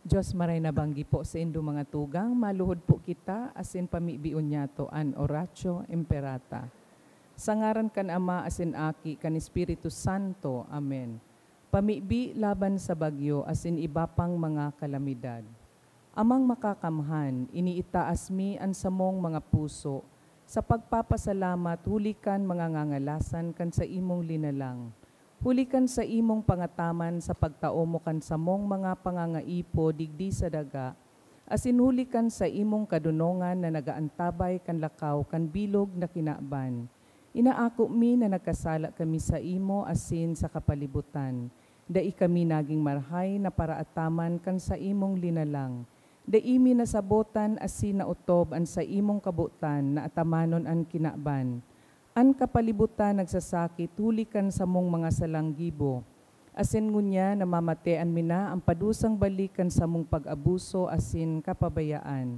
Diyos maray nabanggi po sa indo mga tugang, maluhod po kita, asin pamibiun niya to an oratio imperata. Sangaran kan Ama asin Aki, kan Espiritu Santo. Amen. Pamibi laban sa bagyo, asin iba pang mga kalamidad. Amang makakamhan, iniitaas mi an samong mga puso, sa pagpapasalamat, hulikan mga ngangalasan kan sa imong linalang. Hulikan sa imong pangataman sa pagtaomo kan sa mong mga pangangaipo digdi sa daga, asin hulikan sa imong kadunongan na nagaantabay kan lakaw kan bilog na kinaban. Inaako mi na nagkasala kami sa imo asin sa kapalibutan. Dai kami naging marhay na paraataman kan sa imong linalang. Dai mi nasabotan asin na utob an sa imong kabutan na atamanon an kinaban. An kapalibutan nagsasakit, hulikan sa mong mga salanggibo. Asin ngunya namamatean mina ang padusang balikan sa mong pag-abuso asin kapabayaan.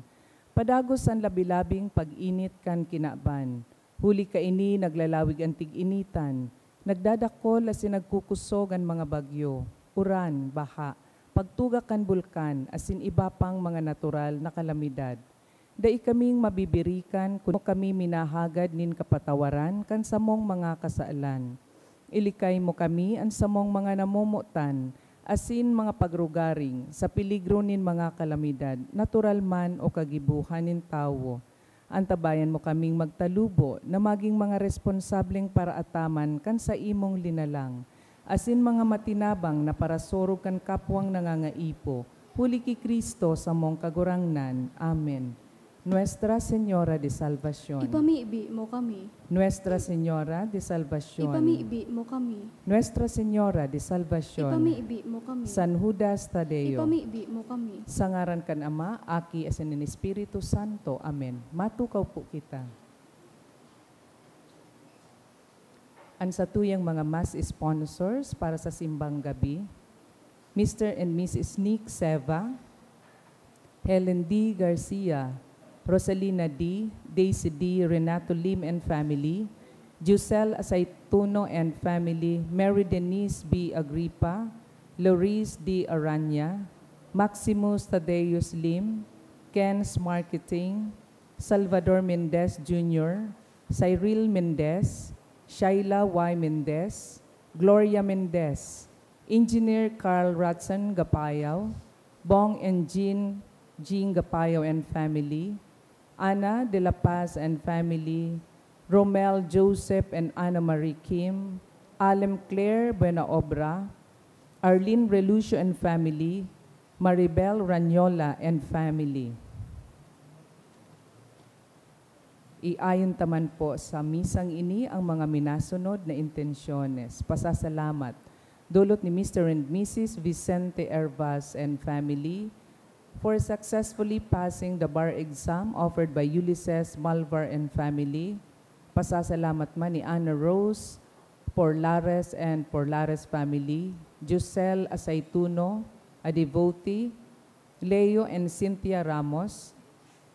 Padagos ang labilabing pag-init kan kinaban. Huli ka ini naglalawig ang tig-initan. Nagdadakol asin nagkukusog ang mga bagyo. Uran, baha, pagtugak kan bulkan asin iba pang mga natural na kalamidad. Dai kaming mabibirikan kung kami minahagad nin kapatawaran kan samong mga kasaalan. Ilikay mo kami ang samong mga namumutan, asin mga pagrugaring, sa peligro nin mga kalamidad, natural man o kagibuhan nin tawo. Antabayan mo kaming magtalubo na maging mga responsableng paraataman kan sa imong linalang, asin mga matinabang na parasorog kan kapwang nangangaipo, huli ki Kristo sa mong kagurangnan. Amen. Nuestra Señora de Salvación. Ipamibi mo kami. Nuestra Señora de Salvación. Ipamibi mo kami. Nuestra Señora de Salvación. Ipamibi mo kami. San Judas Tadeo. Ipamibi mo kami. Sangaran kan Ama, Aki, asin ng Espiritu Santo. Amen. Matukaw po kita. Ang satuyang mga mass sponsors para sa simbang gabi, Mr. and Mrs. Nick Seva, Helen D. Garcia, Rosalina D., Daisy D., Renato Lim and family, Giselle Asaituno and family, Mary Denise B. Agripa, Loris D. Aranya, Maximus Tadeus Lim, Ken's Marketing, Salvador Mendez Jr., Cyril Mendez, Shaila Y. Mendez, Gloria Mendez, Engineer Carl Ratson Gapayaw, Bong and Jean Gapayaw and family, Ana de la Paz and family, Romel Joseph and Ana Marie Kim, Alem Claire Buenaobra, Arlene Relucio and family, Maribel Ranyola and family. Iayon taman po sa misang ini ang mga minasunod na intensyones. Pasasalamat. Dulot ni Mr. and Mrs. Vicente Hervas and family, for successfully passing the bar exam offered by Ulysses Malvar and family. Pasasalamat man ni Anna Rose, Porlares and Porlares family, Giselle Asaituno, a devotee, Leo and Cynthia Ramos.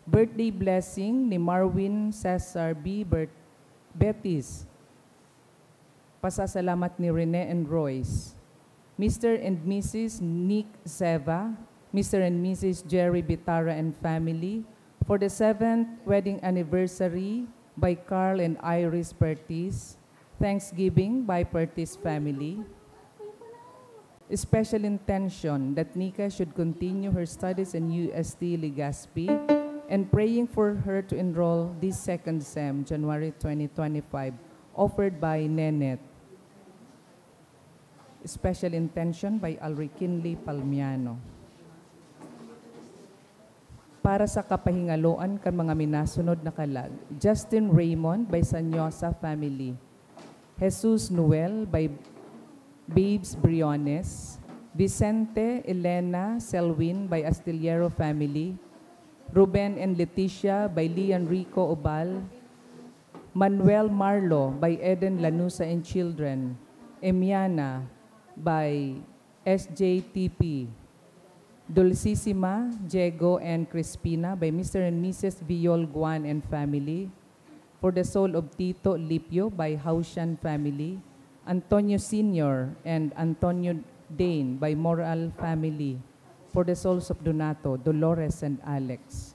Birthday blessing ni Marwin Cesar B. Betis. Pasasalamat ni Rene and Royce. Mr. and Mrs. Nick Seva, Mr. and Mrs. Jerry Bitara and family, for the 7th wedding anniversary by Carl and Iris Pertis, Thanksgiving by Pertis family. Special intention that Nika should continue her studies in UST Legazpi and praying for her to enroll this second SEM, January 2025, offered by Nenet. Special intention by Alriquinli Palmiano. Para sa kapahingaloan kan mga minasunod na kalag, Justin Raymond by Sanyosa family, Jesus Noel by Babes Briones, Vicente Elena Selwyn by Astillero family, Ruben and Leticia by Lian Rico Obal, Manuel Marlo by Eden Lanusa and children, Emiana by SJTP, Dulcissima, Diego, and Crispina by Mr. and Mrs. Viol Guan and family. For the soul of Tito Lipio by Haushan family. Antonio Sr. and Antonio Dane by Moral family. For the souls of Donato, Dolores, and Alex.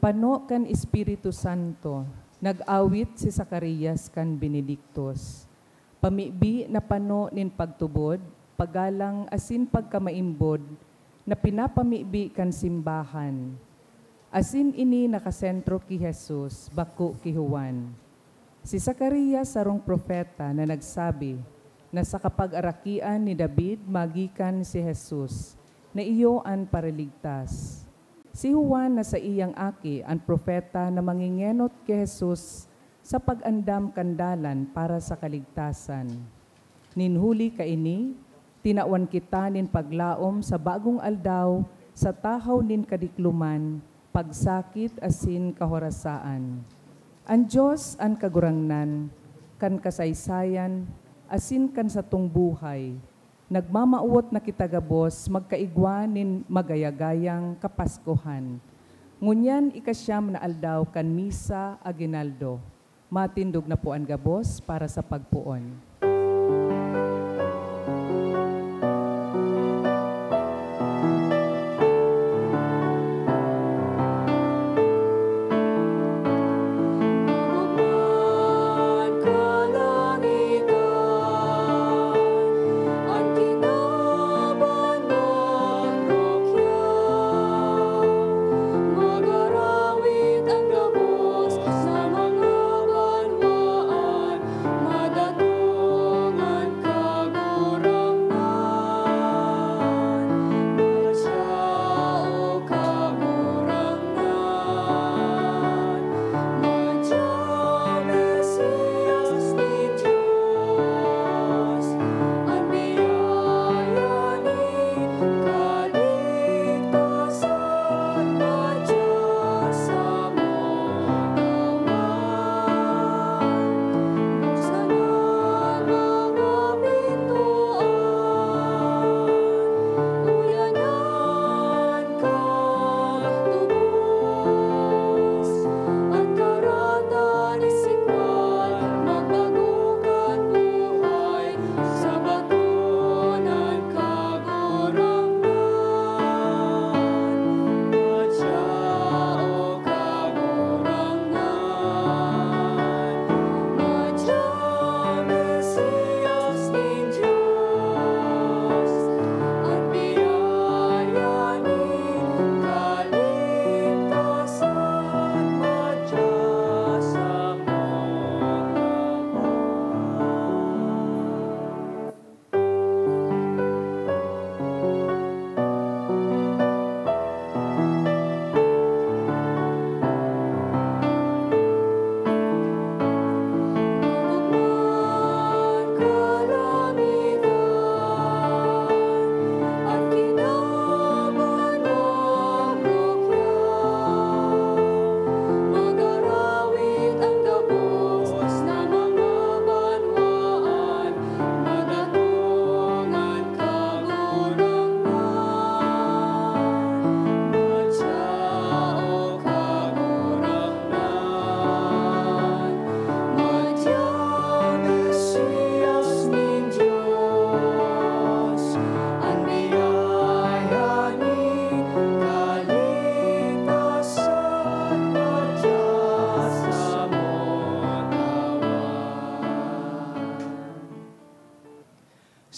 Pano kan Espiritu Santo, nag-awit si Zacarias kan Benedictus. Pamibi na pano nin pagtubod, pagalang asin pagkamaimbod, na pinapamibi kan simbahan. Asin ini nakasentro ki Jesus, bako ki Juan. Si Zacarias sarong propeta na nagsabi, na sa kapag-arakian ni David magikan si Jesus, na iyo ang paraligtas. Si Juan na sa iyang aki ang propeta na mangingenot kay Jesus sa pag-andam kandalan para sa kaligtasan. Ninhuli kaini, tinawan kita nin paglaom sa bagong aldaw, sa tahaw nin kadikluman, pagsakit asin kahorasaan. Ang Diyos ang kagurangnan, kan kasaysayan, asin kan satong buhay, nagmamauot na kita gabos, magkaigwa nin magayagayang kapaskuhan. Ngunyan ikasyam na aldaw kan misa aginaldo. Matindog na po ang gabos para sa pagpuon.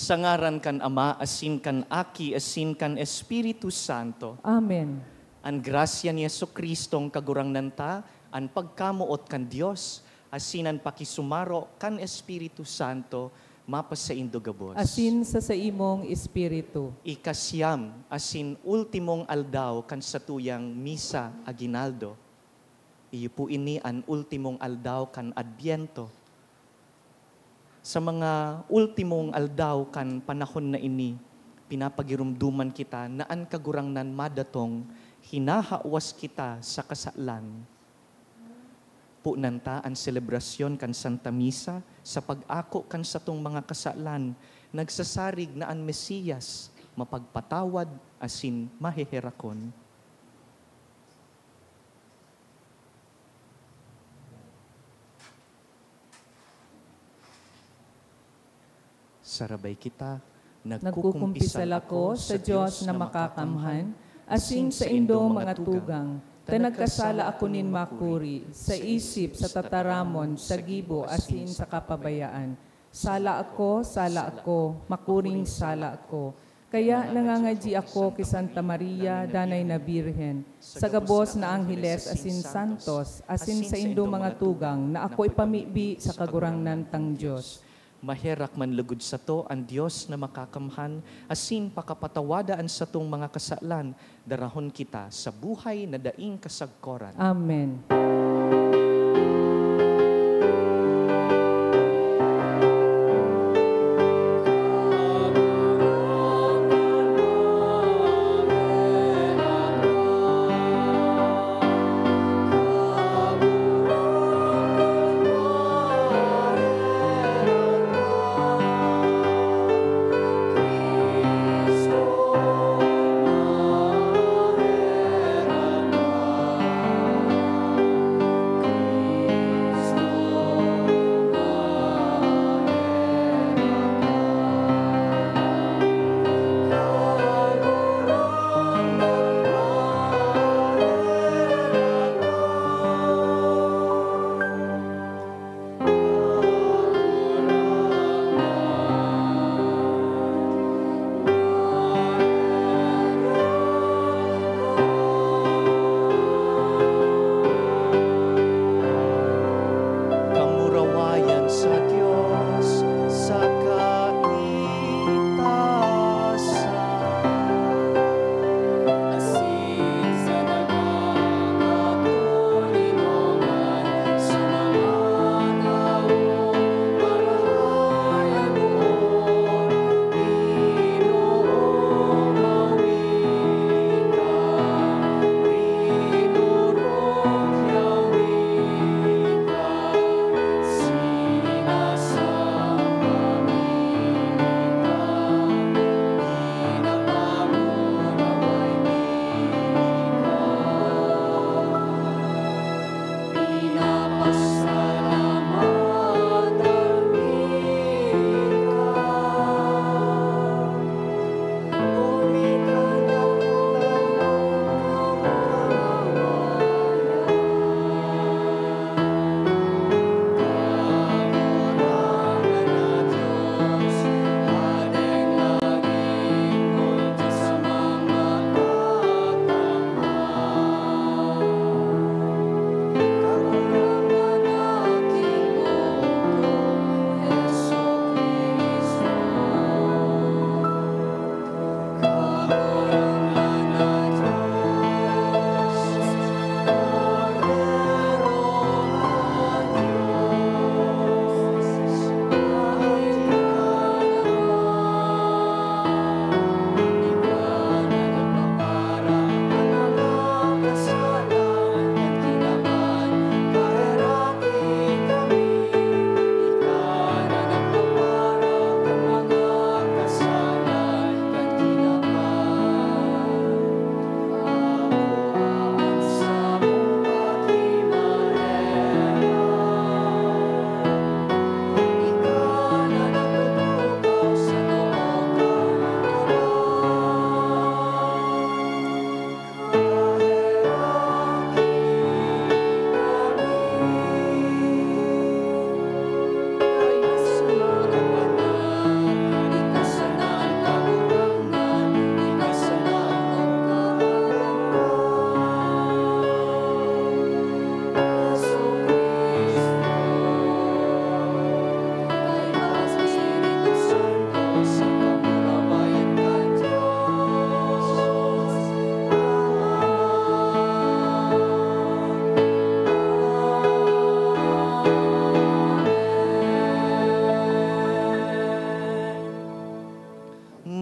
Sa ngaran kan Ama, asin kan Aki, asin kan Espiritu Santo. Amen. Ang grasya ni Jesucristong kagurangnan ta, ang pagkamuot kan Dios, asin ang pakisumaro kan Espiritu Santo, mapasaindo gabos. Asin sa imong espiritu. Ikasyam, asin ultimong aldaw kan satuyang misa aginaldo. Iyo po ini ang ultimong aldaw kan Adbyento. Sa mga ultimong aldaw kan panahon na ini, pinapagirumduman kita na ang kagurangnan madatong hinahawas kita sa kasalan. Punanta ang selebrasyon kan Santa Misa sa pag-ako kan satong mga kasalan, nagsasarig na ang Mesiyas mapagpatawad asin maheherakon. Sarabay kita, Nagkukumpisal ako sa Diyos na makakamhan, asin sa indo mga tugang, Tanagkasala ako nin makuri, sa isip, sa tataramon, sa gibo, asin sa kapabayaan. Sala ako, makuring sala ako. Kaya nangangadji ako kay Santa Maria, danay na Birhen, sa gabos na Angheles asin Santos, asin sa indo mga tugang, na ako ipamibi sa kagurangnan tang Diyos. Maherak man lugod sa to ang Dios na makakamhan, asin pakapatawadaan sa tong mga kasalan, darahon kita sa buhay na daing kasagkoran. Amen. Kamurawayan sa Diyos sa kaitasan. Asin sa nagkakatulinongan sa mga taong marahayan noon, Pinoong mawin ka, Pinurong yawin ka, sinasamba ka, pinapamuraway pinapasalamatan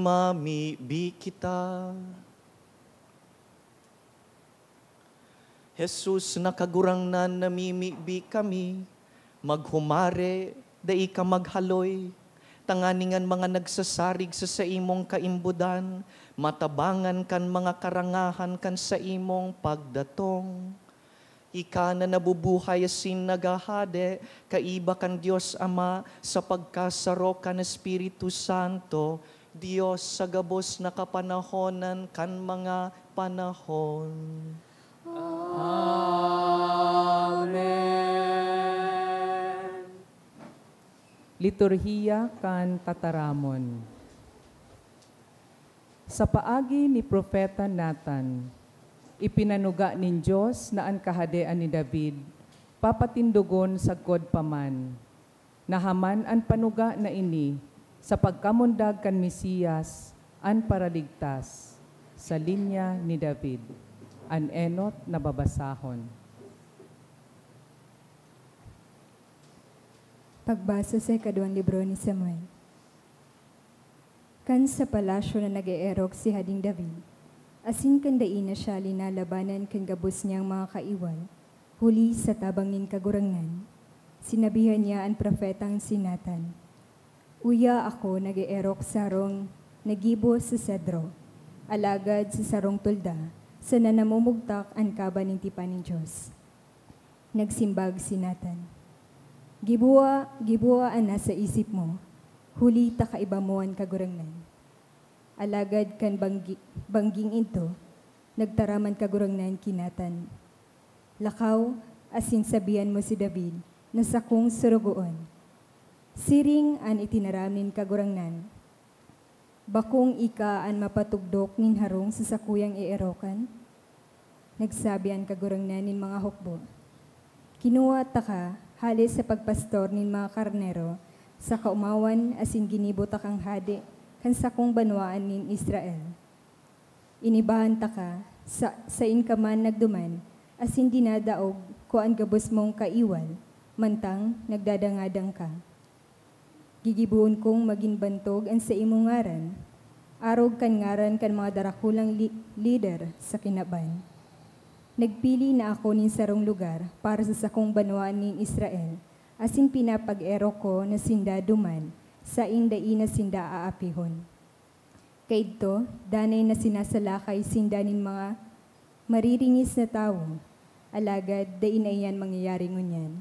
Mamibi kita. Jesus, nakagurangnan namimibi kami, maghumare, dai ka maghaloy, tanganingan mga nagsasarig sa imong kaimbudan, matabangan kan mga karangahan kan sa imong pagdatong. Ika na nabubuhay asin nagahade, kaiba kan Diyos Ama, sa pagkasaro kan Espiritu Santo, Diyos sa gabos na kapanahonan kan mga panahon. Amen. Liturhiya kan tataramon. Sa paagi ni Propeta Nathan, ipinanuga nin Diyos na ang kahadean ni David, papatindugon sa God paman. Nahaman ang panuga na ini, sa pagkamundag kan Mesiyas, an paraligtas, sa linya ni David, an enot na babasahon. Pagbasa sa ikaduang libro ni Samuel. Kan sa palasyo na nag-eerok si Hading David, asin kandain na siya linalabanan kan gabos niyang mga kaiwan, huli sa tabang nin kagurangan. Sinabihan niya ang propetang si Nathan, "Uya ako nag-eerok sa sarong nagibo sa sedro, alagad sa sarong tulda, sa nanamumugtak ang kaba ng tipan ng Diyos." Nagsimbag si Nathan, Gibua ang nasa isip mo, huli ta kaiba mo ang kagurangan. Alagad kan bangging ito, nagtaraman kagurangan kinatan. Lakaw, asin sabihan mo si David, na sakong surugoon. Siring an itinaramin kagurangan. Bakong ika an mapatugdok nin harong sa sakuyang ierokan? Nagsabi ang kagurangan nin mga hukbo. Kinuha ta ka, halis sa pagpastor nin mga karnero, sa kaumawan asin ginibot akang hadi, kan sakong banwaan nin Israel. Inibahan ta ka, sa inkaman nagduman, asin dinadaog ko ang gabos mong kaiwal, mantang nagdadangadang ka. Gigibuon kong maging bantog ang sa imong ngaran, arog kan ngaran kan mga darakulang leader sa kinaban. Nagpili na ako nin sarong lugar para sa sakong banwaan nin Israel, asin pinapag-ero ko na sinda duman, sa indai na sinda aapihon. Kaidto, danay na sinasalakay sinda nin mga mariringis na tao, alagad dain na iyan mangyayari ngunyan.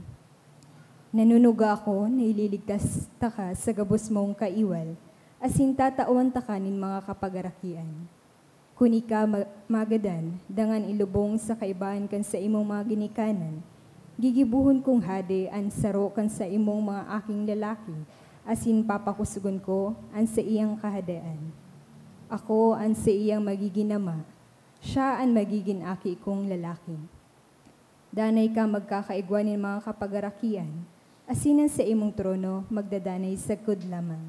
Nanunuga ako na ililigtas ta ka sa gabos mong kaiwal, asin tatawan ta ka nin mga kapagarakian. Kuni ka magadan, dangan ilubong sa kaibahan kan sa imong mga ginikanan, gigibuhon kong hade ang saro kan sa imong mga aking lalaki, asin papakusugon ko ang sa iyang kahadaan. Ako ang sa iyang magiging ama, siya ang magiging aki kong lalaki. Danay ka magkakaigwan ng mga kapagarakian, asinan sa imong trono magdadanay sa kud lamang.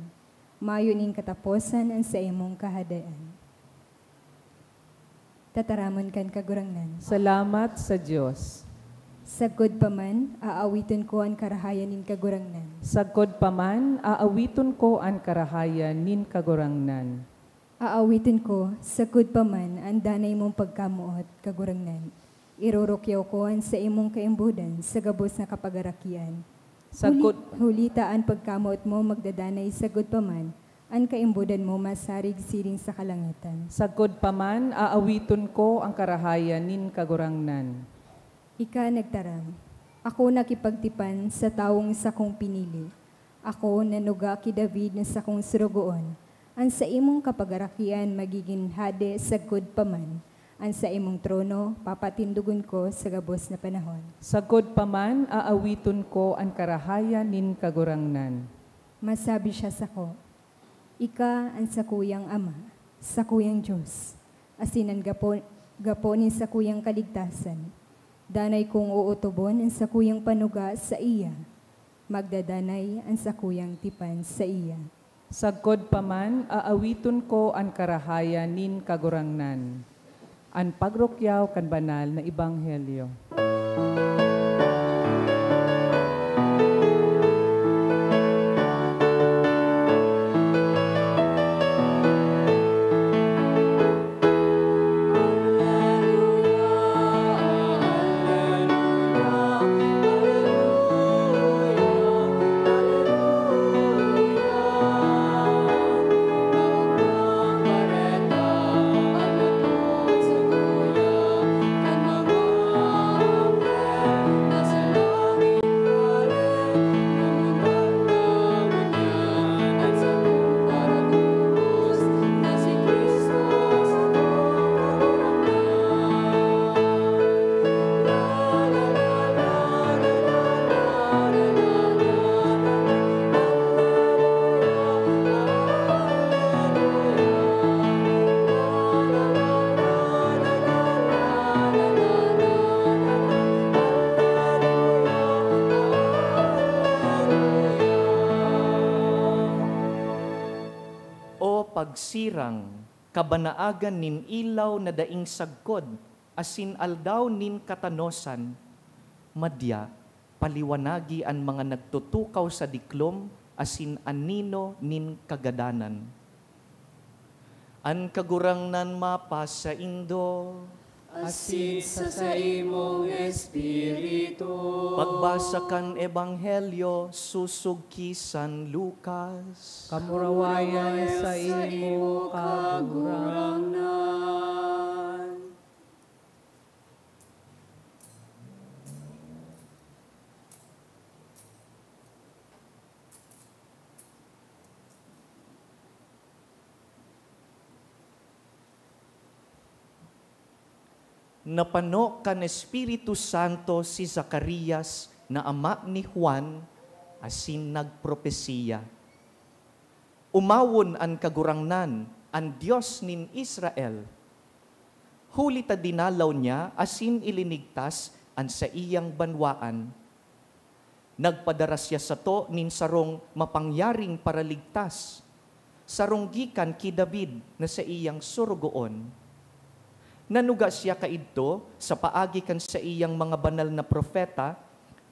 Mayon ing kataposan ang sa imong kahadaan. Tataramon kan kagurangnan. Salamat sa Diyos. Sagod pa man, aawiton ko ang karahayan nin kagurangnan. Sagkod paman, aawiton ko ang karahayan nin kagurangnan. Aawiton ko, sagod pa man, ang danay mong pagkamuot kagurangnan. Irurukyaw ko ang sa imong kaimbudan sa gabos na kapagarakian. Sagkod, Hulita ang pagkamuot mo magdadanay sagod pa man, ang kaimbudan mo masarig siring sa kalangitan. sagkod paman, aawiton ko ang karahayan nin kagurangnan. Ika nagtaram, ako nakipagtipan sa taong sakong pinili. Ako nanuga ki David na sakong surugoon. Ang sa imong kapagarakian magiging hade sagkod paman. Ang sa imong trono papatindugon ko sa gabos na panahon. Sagkod paman, aawiton ko ang karahayan nin kagurangnan. Masabi siya sa ko, ika ang sakuyang ama, sakuyang Diyos, asinan gaponin sa kuyang kaligtasan. Danay kong uutubon ang sakuyang panuga sa iya, magdadanay ang sakuyang tipan sa iya. Sagkod paman, aawiton ko ang karahayan nin kagurangnan. Ang pagrukyaw kan banal na ebanghelyo. Hallelujah, hallelujah. pagsirang, kabanaagan nin ilaw na daing sagkod, asin aldaw nin katanosan, madya, paliwanagi ang mga nagtutukaw sa diklom, asin anino nin kagadanan. An kagurangnan mapas sa Indo, Asin sa imong espiritu. pagbasa kan Ebanghelyo, susug kisan Lucas. Kamurawayan sa imo kagurangan. Kagurangan. Napano kan Espiritu Santo si Zacarias na ama ni Juan, asin nagpropesiya. Umawon an kagurangnan, ang Diyos nin Israel. Huli ta dinalaw niya, asin ilinigtas an sa iyang banwaan. Nagpadara siya sa to nin sarong mapangyaring paraligtas, sarong gikan ki David na sa iyang surugoon. Nanuga siya kaidto sa paagi kan sa iyang mga banal na propeta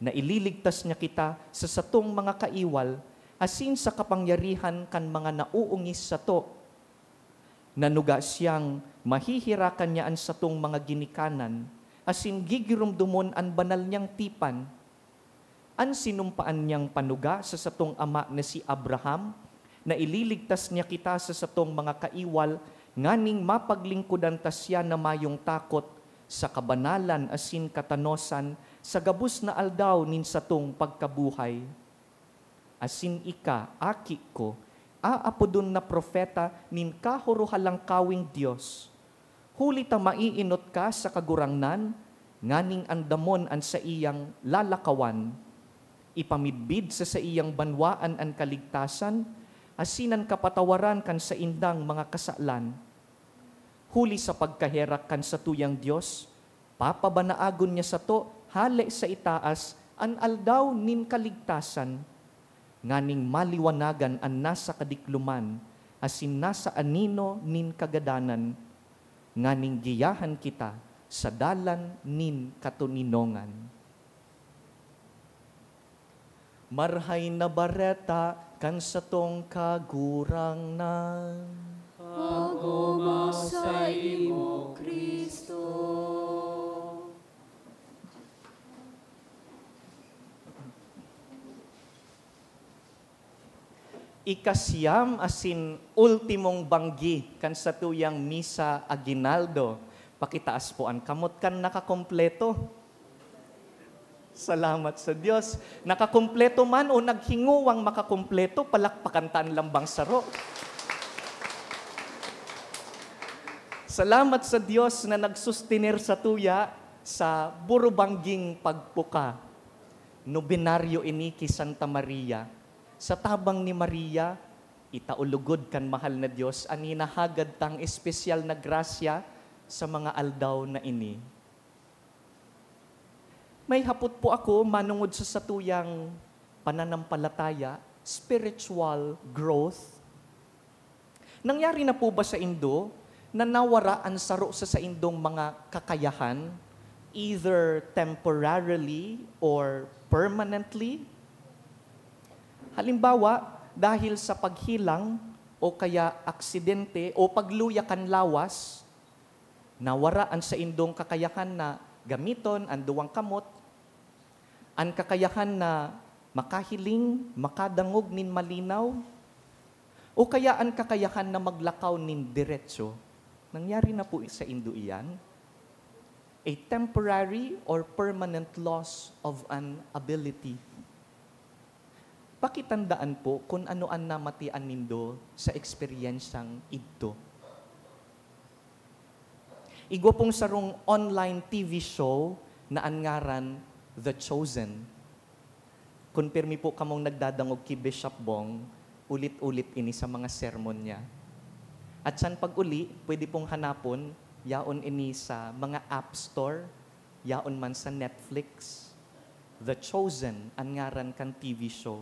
na ililigtas niya kita sa satong mga kaiwal asin sa kapangyarihan kan mga nauungis sa to. Nanuga siyang mahihirakan niya ang satong mga ginikanan asin gigirumdumon ang banal niyang tipan. An sinumpaan niyang panuga sa satong ama na si Abraham na ililigtas niya kita sa satong mga kaiwal nganing mapaglingkudan ta siya na mayong takot sa kabanalan asin katanosan sa gabus na aldaw nin satong pagkabuhay. Asin ika, aki ko, aapodon na propeta nin kahuruhalang kawing Diyos. Huli ta maiinot ka sa kagurangnan, nganing andamon an sa iyang lalakawan. Ipamidbid sa iyang banwaan an kaligtasan, asinan kapatawaran kan sa indang mga kasalan. Huli sa pagkaherak kan sa tuyang Diyos, papabanaagon niya sa to, hali sa itaas, an aldaw nin kaligtasan, nganing maliwanagan an nasa kadikluman, asin nasa anino nin kagadanan, nganing giyahan kita sa dalan nin katuninongan. Marhay na bareta, kan sa tong kagurangnan. Paguma sa imo, Kristo. Ikasiyam asin ultimong banggi kan sa tuyang misa aginaldo. Pakitaas po ang kamot kan nakakompleto. Salamat sa Diyos. Nakakompleto man o naghinguwang makakompleto, palakpakantaan lambang saro. Salamat sa Diyos na nagsustenir sa tuya sa burubangging pagpuka. Nobinaryo ini ki Santa Maria. Sa tabang ni Maria, itaulugod kan mahal na Diyos, aninahagad tang espesyal na grasya sa mga aldaw na ini. May hapot po ako manungod sa satuyang pananampalataya, spiritual growth. Nangyari na po ba sa Indo na nawara ang saro sa indong mga kakayahan, either temporarily or permanently? Halimbawa, dahil sa paghilang o kaya aksidente o pagluyakan lawas, nawara ang sa indong kakayahan na gamiton ang duwang kamot, ang kakayahan na makahiling, makadangog nin malinaw, o kaya ang kakayahan na maglakaw nin diretso. Nangyari na po sa Indo iyan. A temporary or permanent loss of an ability. Pakitandaan po kung ano ang namatian nindo sa eksperyensyang ito. Igwa pong sarong online TV show na angaran The Chosen. Konpirmi po kamong nagdadangog ki Bishop Bong, ulit-ulit ini sa mga sermon niya. At san pag-uli, pwede pong hanapon, yaon ini sa mga app store, yaon man sa Netflix. The Chosen, angaran kan TV show.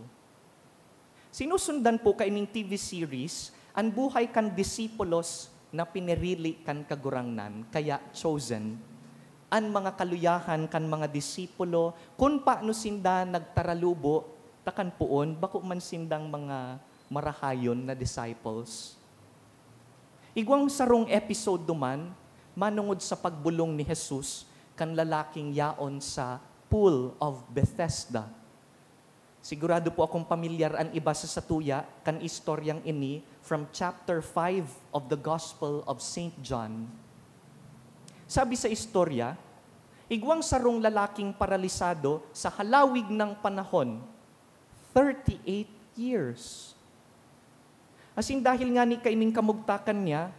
Sinusundan po kaining TV series, An buhay kan disipulos na pinirili kan kagurangnan, kaya chosen. An mga kaluyahan kan mga disipulo, kung paano sinda nagtaralubo, takan puon, bako man sindang mga marahayon na disciples. Igwang sarong episode duman, manungod sa pagbulong ni Jesus, kan lalaking yaon sa pool of Bethesda. Sigurado po akong pamilyar ang iba sa satuya kan istoryang ini from chapter 5 of the Gospel of St. John. Sabi sa istorya, igwang sarong lalaking paralisado sa halawig ng panahon, 38 years. Asin dahil nga ni kaining kamugtakan niya,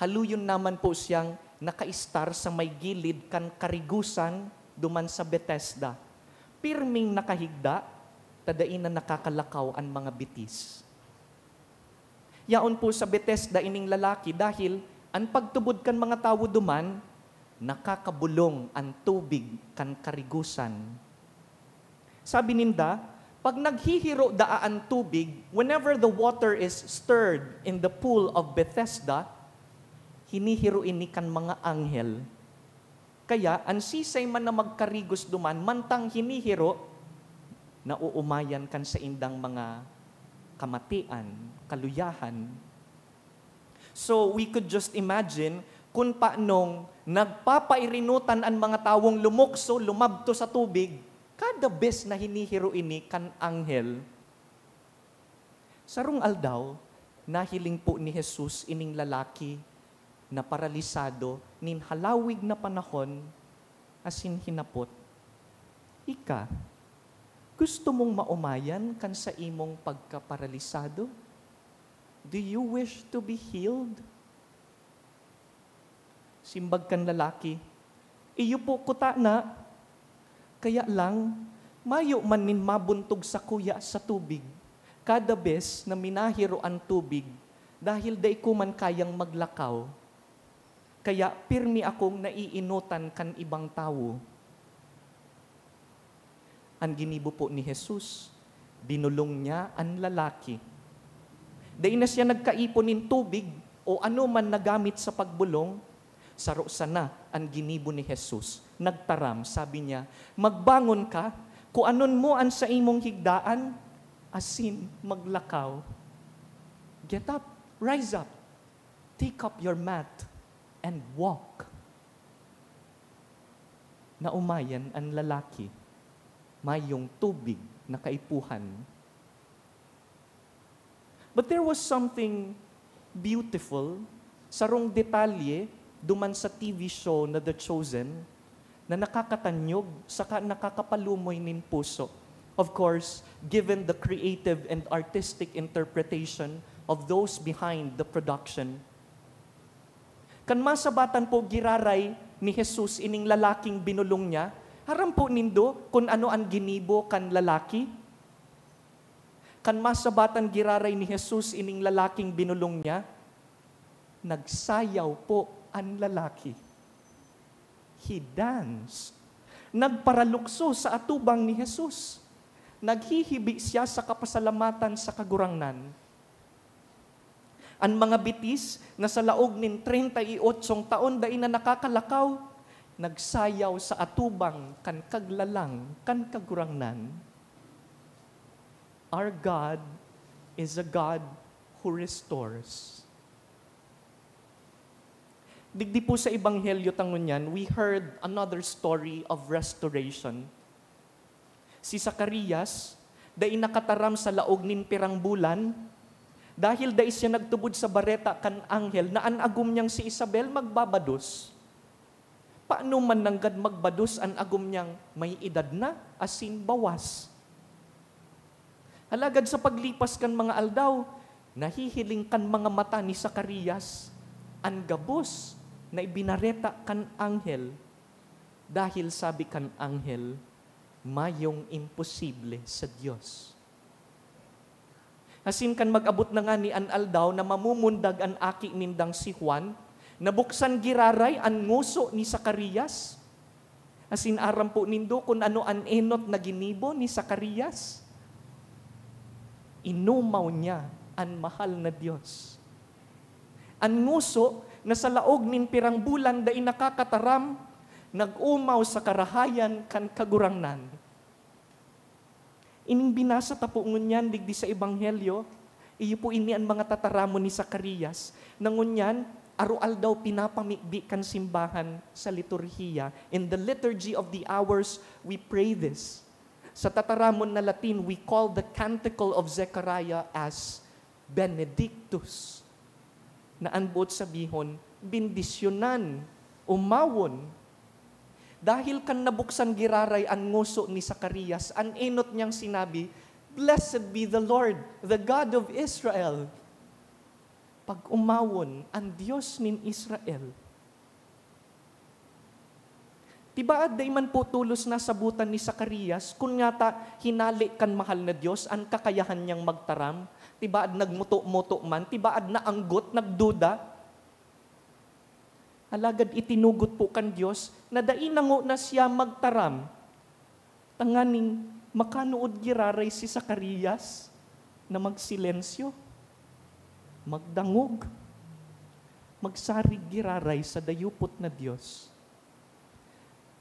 haluyon naman po siyang nakaistar sa may gilid kan karigusan duman sa Bethesda. Pirming nakahigda, tadain na nakakalakaw ang mga bitis. Yaon po sa Bethesda ining lalaki dahil ang pagtubod kan mga tao duman, nakakabulong ang tubig kan karigusan. Sabi ninda, pag naghihiro daan tubig, whenever the water is stirred in the pool of Bethesda, hinihiro ini kan mga anghel. Kaya, ang sisay man na magkarigos duman, mantang hinihiro, nauumayan kan sa indang mga kamatian, kaluyahan. So, we could just imagine kung paanong nagpapairinutan ang mga tawong lumukso, lumabto sa tubig, kada bes na hinihiro ini kan anghel. Sarong aldaw, nahiling po ni Jesus ining lalaki na paralisado, nin halawig na panahon, asin hinapot. Ika, gusto mong maumayan kan sa imong pagkaparalisado? Do you wish to be healed? Simbag kan lalaki, iyo po kuta na, kaya lang, mayo man nin mabuntog sa kuya sa tubig, kada bes na minahiro ang tubig, dahil day ko man kayang maglakaw, kaya pirmi akong naiinutan kan ibang tao. Ang ginibo po ni Jesus, binulong niya ang lalaki. Dahil na siya nagkaiponin tubig o ano man nagamit sa pagbulong, saro sana ang ginibo ni Jesus. Nagtaram, sabi niya, magbangon ka, kung anon mo ang sa imong higdaan, asin maglakaw. Get up, rise up, take up your mat, and walk. Naumayan ang lalaki, mayong tubig na kaipuhan. But there was something beautiful, sarong detalye, duman sa TV show na The Chosen, na nakakatanyog, saka nakakapalumoy nin puso. Of course, given the creative and artistic interpretation of those behind the production. Kan masabatan po giraray ni Jesus ining lalaking binulong niya, haram po nindo kung ano ang ginibo kan lalaki. Kan masabatan giraray ni Jesus ining lalaking binulong niya, nagsayaw po ang lalaki. He danced. Nagparalukso sa atubang ni Jesus. Naghihibi siya sa kapasalamatan sa kagurangnan. Ang mga bitis na sa laog nin 38 taon dahil na nakakalakaw, nagsayaw sa atubang kan kaglalang, kan kagurangnan. Our God is a God who restores. Digdi po sa Ebanghelyo tangunyan, we heard another story of restoration. Si Zacarias, dahil nakataram sa laog nin pirang bulan, dahil dahil siya nagtubod sa bareta kan anghel, na anagum niyang si Isabel magbabados. Paano man nanggad magbados ang agum niyang may edad na, asin bawas. Halagad sa paglipas kan mga aldaw, nahihiling kan mga mata ni Zacarias, ang gabos na ibinareta kan anghel. Dahil sabi kan anghel, mayong imposible sa Diyos. Asin kan mag-abot na nga ni an aldaw na mamumundag an aki nindang si Juan, nabuksan giraray an nguso ni Zacarias. Asin aram po nindo kung ano an enot na ginibo ni Zacarias. Inumaw niya ang mahal na Diyos. An nguso na sa laog nin pirang bulan da inakakataram, nag-umaw sa karahayan kan kagurangnan. Ining binasa tapo ngunyan digdi sa Ebanghelyo, iyo po ini ang mga tataramo ni Zacarias, na ngunyan, arual daw pinapamikbi kan simbahan sa liturhiya. In the liturgy of the hours, we pray this. Sa tataramon na Latin, we call the Canticle of Zechariah as Benedictus. Na anbot sabihon, bindisyonan, umawon. Dahil kan nabuksan giraray ang nguso ni Zacarias, an enot niyang sinabi, Blessed be the Lord, the God of Israel. Pag umawon, ang Diyos nin Israel. Tibaad day man po tulos na sabutan ni Zacarias, kung nga ta hinali kan mahal na Diyos, ang kakayahan niyang magtaram, tibaad nagmuto-muto man, tibaad na anggot, nagduda, alagad itinugot po kan Diyos, na dainango na siya magtaram, tanganing makanuod giraray si Zacarias na magsilensyo, magdangog, magsarig giraray sa dayupot na Diyos.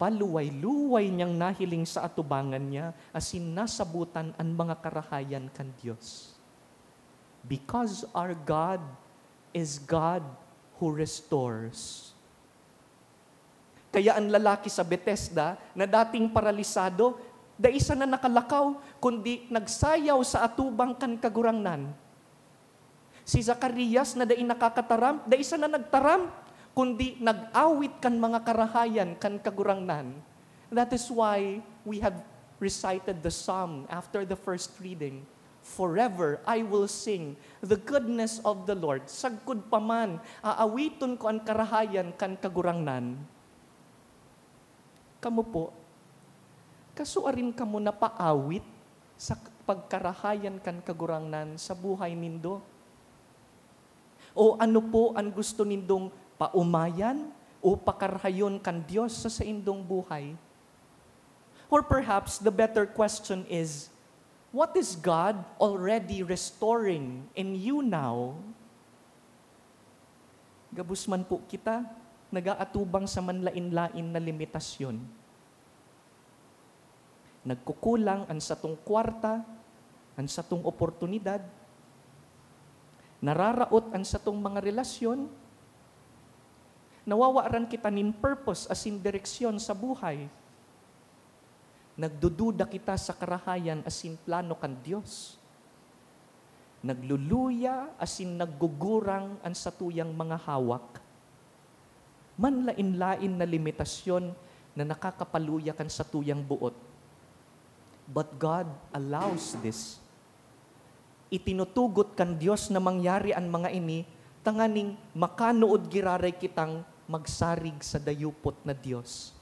Paluway-luway niyang nahiling sa atubangan niya, asin nasabutan ang mga karahayan kan Diyos. Because our God is God who restores. Kaya ang lalaki sa Bethesda, na dating paralisado, da isa na nakalakaw, kundi nagsayaw sa atubang kan kagurangnan. Si Zacarias na daing nakakataram, da isa na nagtaram, kundi nag-awit kan mga karahayan kan kagurangnan. That is why we have recited the psalm after the first reading. Forever I will sing the goodness of the Lord. Sagkod pa man, aawiton ko ang karahayan kan kagurangnan. Kamu po, kasuarin kamo na paawit sa pagkarahayan kan kagurangnan sa buhay nindo? O ano po ang gusto nindong paumayan o pakarahayon kan Diyos sa indong buhay? Or perhaps the better question is, what is God already restoring in you now? Gabus man po kita, nagaatubang sa manlain-lain na limitasyon. Nagkukulang ang satong kwarta, ang satong oportunidad, nararaot ang satong mga relasyon, nawawaran kita nin purpose as in direksyon sa buhay. Nagdududa kita sa karahayan as in plano kan Diyos. Nagluluya as in naggugurang ang satuyang mga hawak. Manlain-lain na limitasyon na nakakapaluya kan satuyang buot. But God allows this. Itinutugot kan Diyos na mangyari ang mga ini, tanganing makanuod giraray kitang magsarig sa dayupot na Diyos.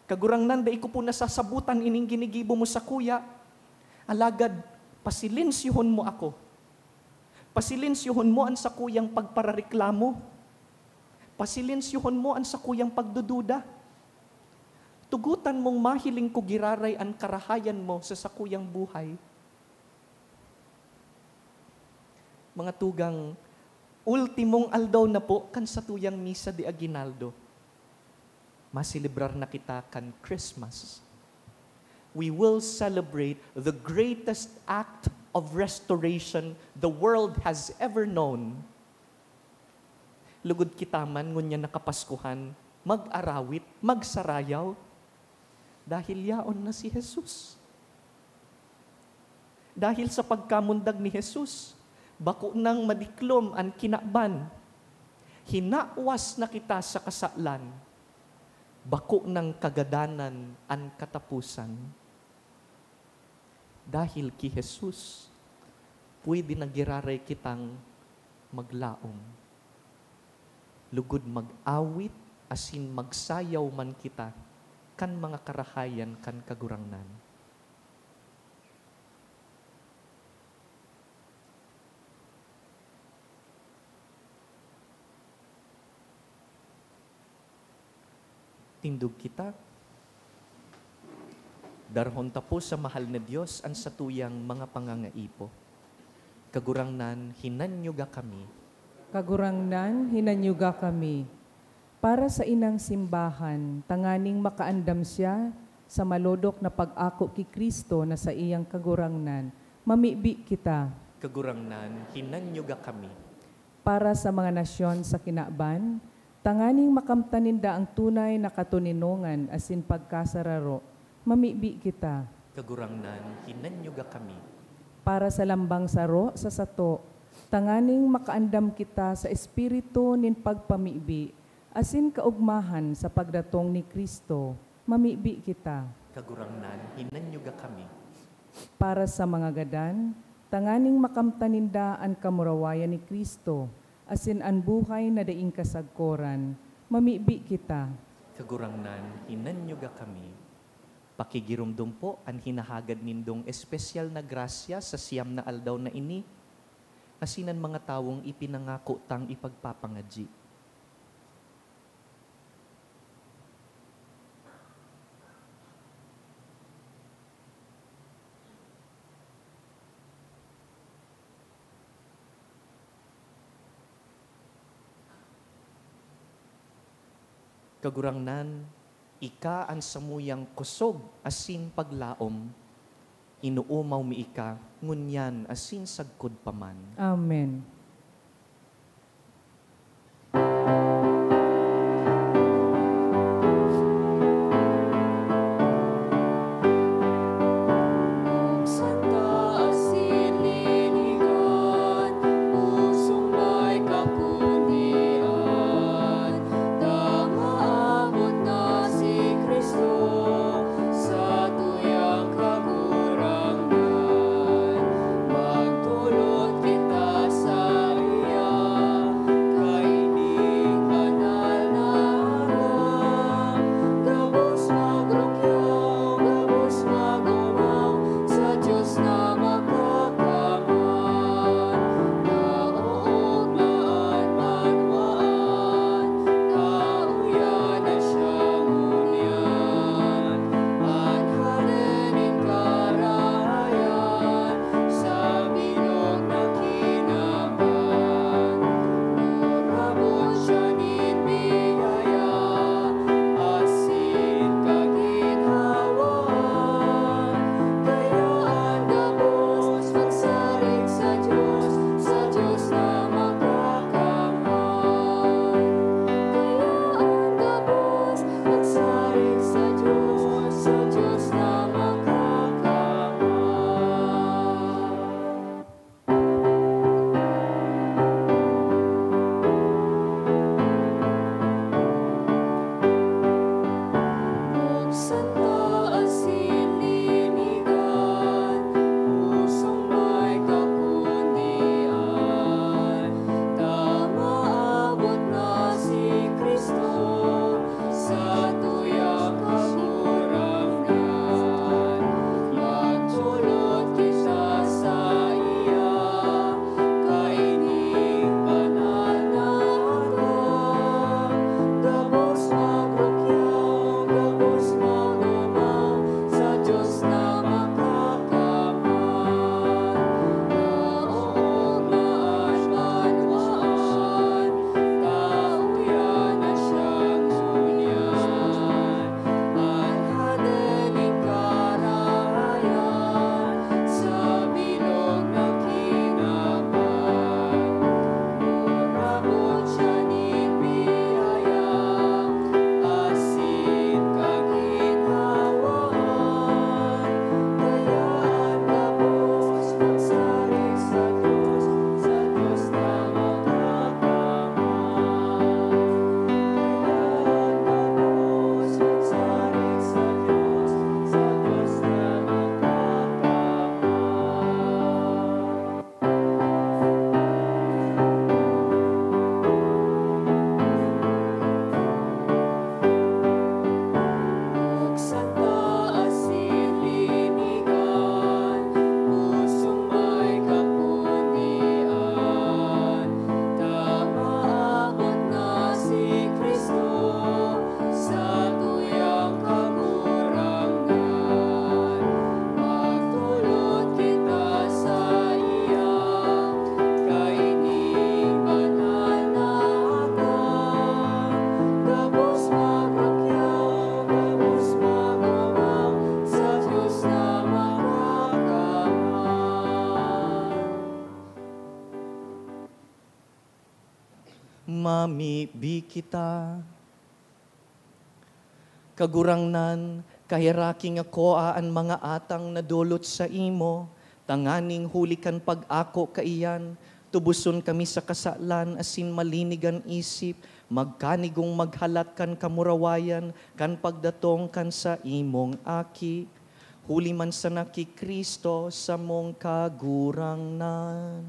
Kagurangnan, da ko po nasasabutan ining ginigibo mo sa kuya, alagad, pasilensyuhon mo ako. Pasilensyuhon mo ang sa kuyang pagparareklamo. Pasilensyuhon mo ang sa kuyang pagdududa. Tugutan mong mahiling ko giraray ang karahayan mo sa sakuyang buhay. Mga tugang, ultimong aldaw na po kan sa tuyang misa de Aguinaldo. Masilibrar na kita kan Christmas. We will celebrate the greatest act of restoration the world has ever known. Lugod kita man ngunya nakapaskuhan, mag-arawit, magsarayaw, dahil yaon na si Jesus. Dahil sa pagkamundag ni Jesus, bako nang madiklom ang kinakban, hinawas na kita sa kasalan, bako ng kagadanan ang katapusan. Dahil ki Jesus, pwede nagiraray kitang maglaom. Lugod mag-awit, asin magsayaw man kita, kan mga karahayan, kan kagurangnan. Tindog kita, darhon tapo sa mahal na Diyos ang satuyang mga pangangaipo. Kagurangnan, hinanyo ga kami, Kagurangnan, hinanyuga kami. Para sa inang simbahan, tanganing makaandam siya sa malodok na pag-ako ki Kristo na sa iyang kagurangnan, mamibi kita. Kagurangnan, hinanyuga kami. Para sa mga nasyon sa kinaban, tanganing makamtaninda ang tunay na katuninongan asin pagkasararo, mamibi kita. Kagurangnan, hinanyuga kami. Para sa lambang saro sa sato, tanganing makaandam kita sa espiritu nin pagpamibi, asin kaugmahan sa pagdatong ni Kristo, mamibi kita. Kagurangnan, hinanyuga kami. Para sa mga gadan, tanganing makamtaninda ang kamurawayan ni Kristo, asin ang buhay na daing kasagkoran, mamibi kita. Kagurangnan, hinanyuga kami. Pakigirumdum po ang hinahagad nindong espesyal na grasya sa siyam na aldaw na ini, asinan mga tawong ipinangako tang ipagpapangadji. Kagurangnan, ika ang samuyang kusog asin paglaom, inuumaw mi ika, ngunyan asin sagkod paman. Amen. Santa asin liligan, pusong may kakundian, tangaabot na si Kristo sa tuyang kagurangnan. Magtulot kita sa pamibi kita. Kagurangnan, kahiraking ako aan mga atang nadulot sa imo, tanganing hulikan pag-ako kaiyan, tubuson kami sa kasalan, asin malinigan isip, magkanigong maghalat kan kamurawayan, kan pagdatong kan sa imong aki. Huli man sa naki Kristo sa mong kagurangnan.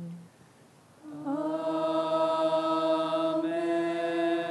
Amen.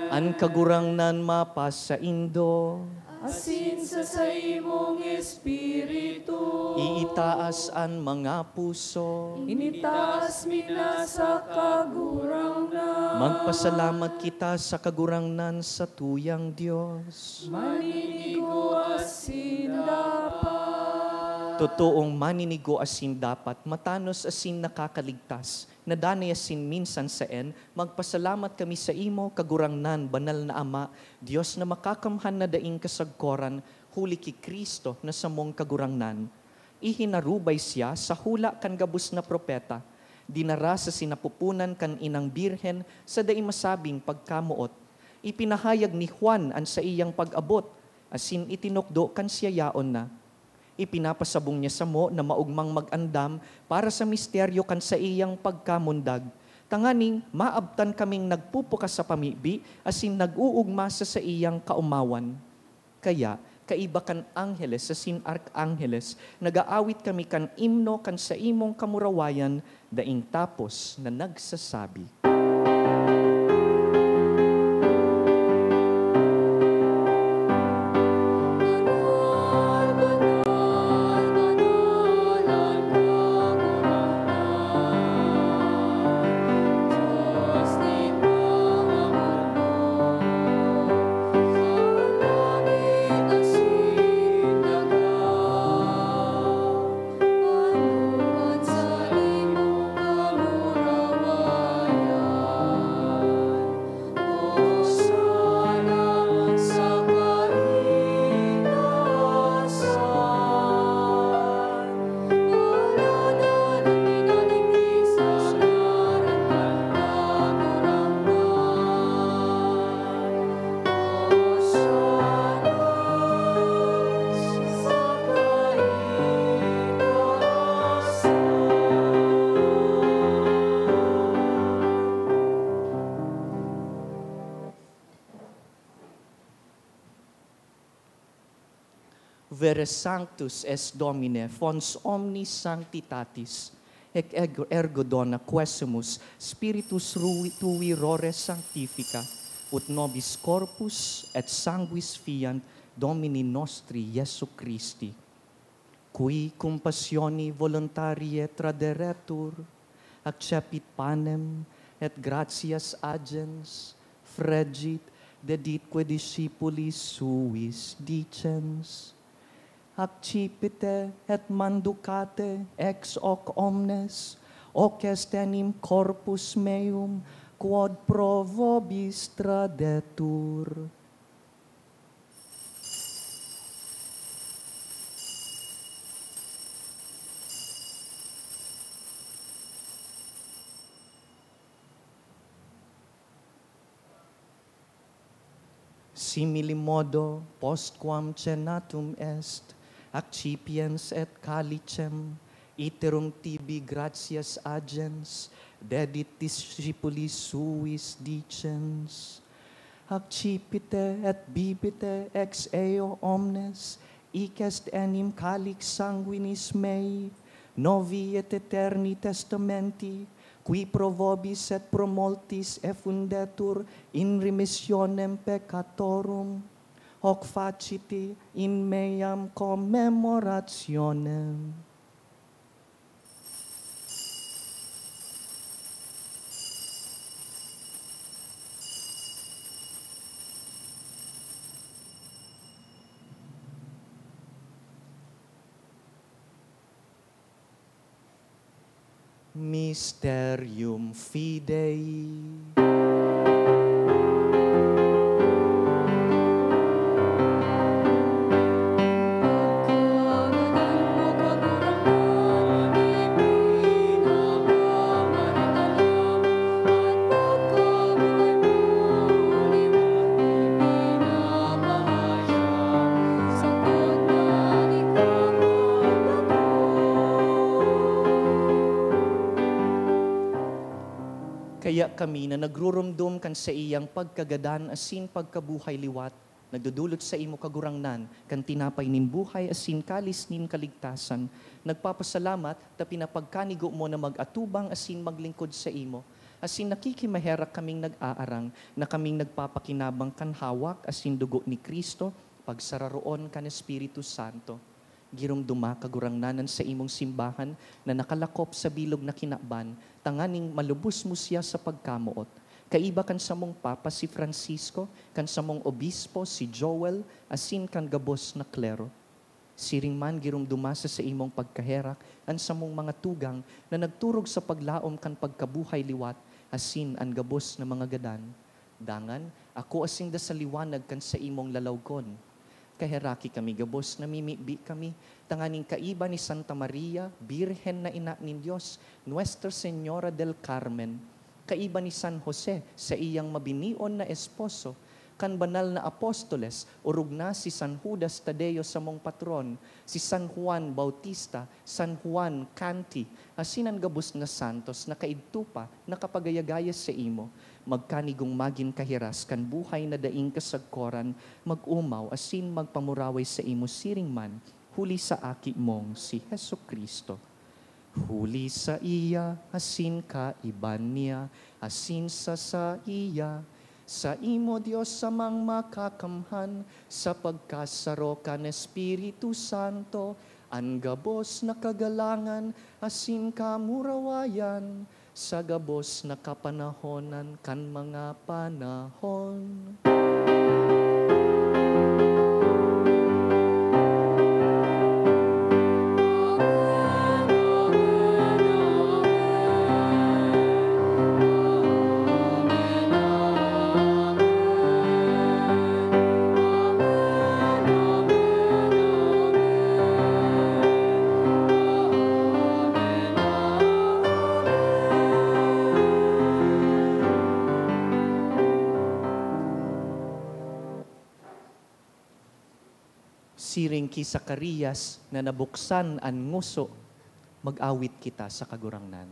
An kagurangnan mapas sa indo, Asin sa imong espiritu, iitaas an mga puso. initaas mina sa kagurangnan. Magpasalamat kita sa kagurangnan sa tuyang Diyos. Maninigo asin dapat. Totoong maninigo asin dapat, matanos asin nakakaligtas. Nadanay asin minsan sa magpasalamat kami sa imo, kagurangnan, banal na Ama, Diyos na makakamhan na daing kasagkoran, huli ki Kristo na sa mong kagurangnan. Ihinarubay siya sa hula kan gabus na propeta, dinara sa sinapupunan kan inang birhen sa daing masabing pagkamuot. Ipinahayag ni Juan an sa iyang pag-abot, asin itinukdo kan siya yaon na. Ipinapasabong niya sa mo na maugmang mag-andam para sa misteryo kan sa iyang pagkamundag. Tanganing maabtan kaming nagpupukas sa pamibi asin nag-uugma sa iyang kaumawan. Kaya kaiba kan angheles asin arkangeles, nagaawit kami kan imno kan sa imong kamurawayan daing tapos na nagsasabi. Vere sanctus es Domine, fons omnis sanctitatis, ec ergo dona quesumus, spiritus tui rore sanctifica, ut nobis corpus et sanguis fiant Domini nostri Iesu Christi, qui cum passioni voluntarie traderetur, accepit panem et gratias agens, fregit, deditque discipulis suis dicens, accipite et manducate ex hoc omnes, hoc est enim corpus meum, quod pro vobis tradetur. Simili modo, postquam cenatum est, accipiens et calicem, iterum tibi gratias agens, dedit discipulis suis dicens. Accipite et bibite ex eo omnes, hic est enim calix sanguinis mei, novi et eterni testamenti, qui pro vobis et pro multis effundetur in remissionem peccatorum, hoc faciti in meam commemorationem. Mysterium Fidei. Biya kami na nagrurumdum kan sa iyang pagkagadan asin pagkabuhay liwat, nagdudulot sa imo kagurangnan, kan tinapay nin buhay asin kalis nin kaligtasan. Nagpapasalamat ta pinapagkanigo mo na mag-atubang asin maglingkod sa imo. Asin nakikimaherak kaming nag-aarang, na kaming nagpapakinabang kan hawak asin dugo ni Kristo, pagsararoon kan Espiritu Santo. Girumduma kagurangnanan sa imong simbahan na nakalakop sa bilog na kinakban, tanganing malubos mo siya sa pagkamuot. Kaiba kan sa mong Papa si Francisco, kan sa mong Obispo si Joel, asin kan gabos na klero. Siring man girumduma sa imong pagkaherak, an sa mong mga tugang na nagturog sa paglaom kan pagkabuhay liwat, asin an gabos na mga gadan. Dangan, ako asing da sa liwanag kan sa imong lalawgon. Kaheraki kami gabos, namimibi kami, tanganing kaiba ni Santa Maria, Birhen na ina ni Diyos, Nuestra Señora del Carmen, kaiba ni San Jose sa iyang mabinion na esposo, kan banal na apostoles, urog na si San Judas Tadeo sa mong patron, si San Juan Bautista, San Juan Canti, asinan gabos na santos na kaidtupa, nakapagayagayas sa imo, magkanigong magin kahiras kan buhay na daing kasagkoran, mag-umaw asin magpamuraway sa imo siring man, huli sa aki mong si Heso Kristo. Huli sa iya, asin ka iban niya, asin sa iya, sa imo Diyos samang makakamhan, sa pagkasaro kan Espiritu Santo, an gabos na kagalangan, asin ka murawayan, sa gabos na kapanahonan kan mga panahon. Siring ki Zacarias na nabuksan an nguso, mag-awit kita sa kagurangnan.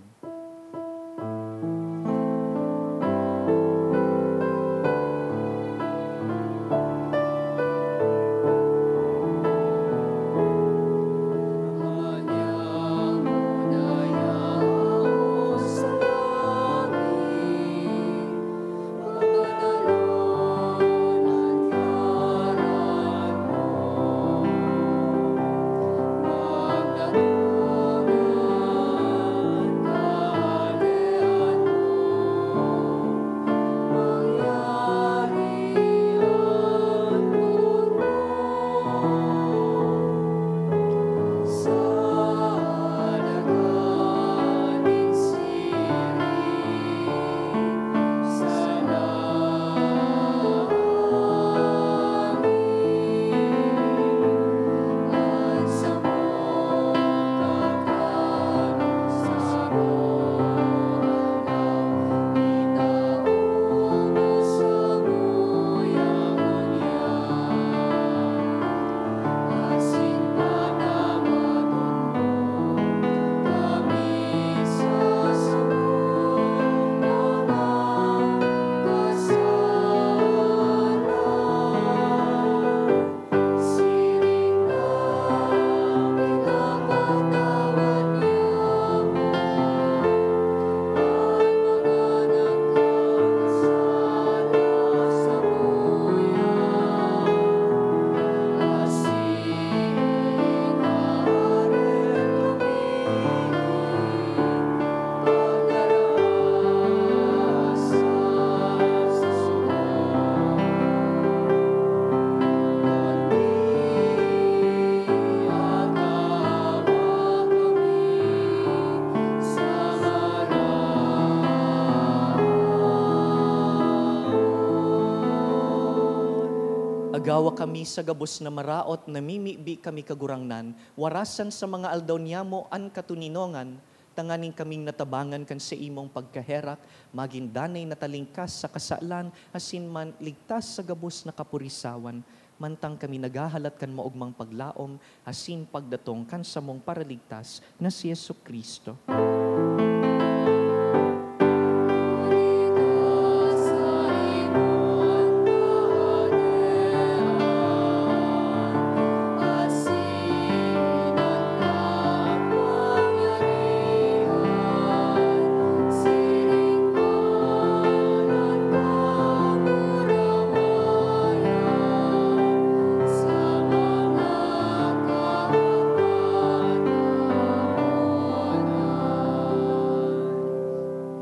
Agawa kami sa gabos na maraot, namimibi kami kagurangnan, warasan sa mga aldaw niyamo an katuninongan, tanganing kaming natabangan kan sa imong pagkaherak, maging danay natalingkas sa kasalan, asin man ligtas sa gabos na kapurisawan, mantang kami nagahalat kan maugmang paglaom, asin pagdatong kan sa mong paraligtas na si Yesu Kristo.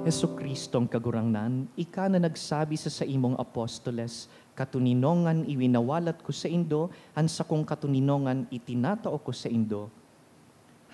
Jesucristo ang kagurangnan, ika na nagsabi sa imong apostoles, katuninongan iwinawalat ko sa indo, ansa kong katuninongan itinatao ko sa indo.